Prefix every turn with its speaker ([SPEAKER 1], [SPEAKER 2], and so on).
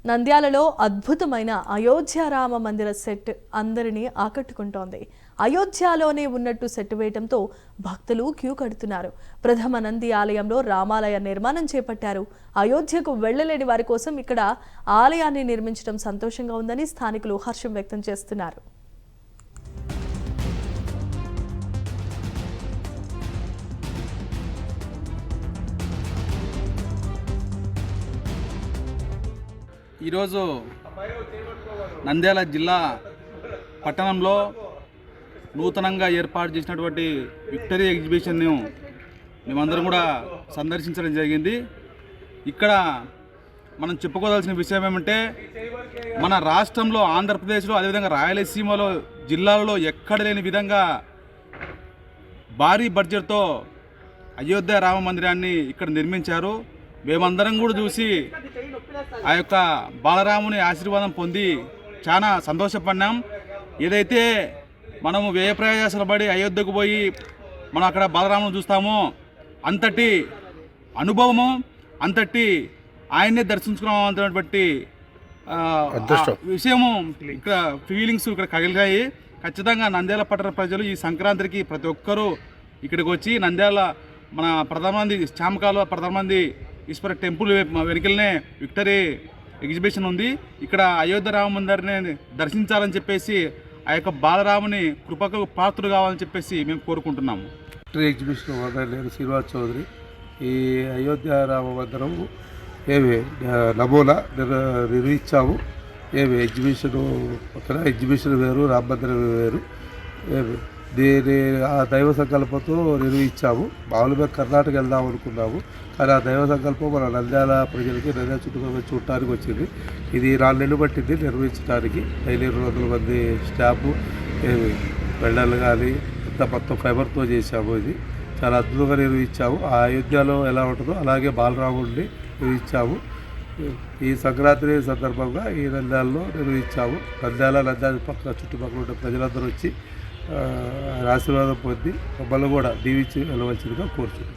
[SPEAKER 1] నంద్యాలలో అద్భుతమైన అయోధ్య రామ మందిర సెట్ అందరినీ ఆకట్టుకుంటోంది. అయోధ్యలోనే ఉన్నట్టు సెట్ వేయడంతో భక్తులు క్యూ కడుతున్నారు. ప్రథమ నంది ఆలయంలో రామాలయ నిర్మాణం చేపట్టారు. అయోధ్యకు వెళ్లలేని వారి కోసం ఇక్కడ ఆలయాన్ని నిర్మించడం సంతోషంగా ఉందని స్థానికులు హర్షం వ్యక్తం చేస్తున్నారు.
[SPEAKER 2] ఈరోజు నంద్యాల జిల్లా పట్టణంలో నూతనంగా ఏర్పాటు చేసినటువంటి విక్టరీ ఎగ్జిబిషన్ను మేమందరం కూడా సందర్శించడం జరిగింది. ఇక్కడ మనం చెప్పుకోవాల్సిన విషయం ఏమంటే, మన రాష్ట్రంలో ఆంధ్రప్రదేశ్లో అదేవిధంగా రాయలసీమలో జిల్లాలలో ఎక్కడ లేని విధంగా భారీ బడ్జెట్తో అయోధ్య రామ మందిరాన్ని ఇక్కడ నిర్మించారు. మేమందరం కూడా చూసి ఆ యొక్క బాలరాముని ఆశీర్వాదం పొంది చాలా సంతోషపడినాం. ఏదైతే మనము వ్యయ ప్రయాసాలు పడి అయోధ్యకు పోయి మనం అక్కడ బాలరాముని చూస్తామో అంతటి అనుభవము, అంతటి ఆయన్నే దర్శించుకున్నటువంటి విషయము ఇక్కడ ఫీలింగ్స్ ఇక్కడ కలిగాయి. ఖచ్చితంగా నంద్యాల పట్టణ ప్రజలు ఈ సంక్రాంతికి ప్రతి ఒక్కరూ ఇక్కడికి వచ్చి నంద్యాల మన ప్రధానమంత్రి శ్యామకాలువ ప్రధానమంత్రి ఈశ్వర టెంపుల్ వెనుకలనే విక్టరీ ఎగ్జిబిషన్ ఉంది. ఇక్కడ అయోధ్య రామ మందిరాన్ని దర్శించాలని చెప్పేసి ఆ యొక్క బాలరాముని కృపకు పాత్రులు కావాలని చెప్పేసి మేము కోరుకుంటున్నాము.
[SPEAKER 3] విక్టరీ ఎగ్జిబిషన్ నేను శ్రీనివాస్ చౌదరి. ఈ అయోధ్య రామ మందిరం ఏమి నమూనా నిర్వహించాము. ఏమి ఎగ్జిబిషన్ పక్కన ఎగ్జిబిషన్ వేరు, రామ మందిరం వేరు. ఏమి దీని ఆ దైవ సంకల్పంతో నిర్వహించాము. మామూలుగా కర్ణాటక వెళ్దాం అనుకున్నాము, కానీ ఆ దైవ సంకల్పం మన నంద్యాల ప్రజలకి నంద్యాల చుట్టుపక్కల చూడటానికి వచ్చింది. ఇది 4 నెలలు పట్టింది నిర్వహించడానికి. డైలీ 200 మంది స్టాఫ్, వెళ్ళాలి కానీ ఇంత మొత్తం ఫైబర్తో చేశాము. ఇది చాలా అద్భుతంగా నిర్వహించాము. ఆ అయోధ్యలో ఎలా ఉంటుందో అలాగే బాలరాముడిని నిర్వహించాము. ఈ సంక్రాంతి సందర్భంగా ఈ నంద్యాలలో నిర్వహించాము. నంద్యాల పక్క చుట్టుపక్కల ఉండే ప్రజలందరూ వచ్చి ఆశీర్వాదం పొంది మమ్మల్ని కూడా దీవించి వెళ్ళవలసిందిగా కోరుచున్నాం.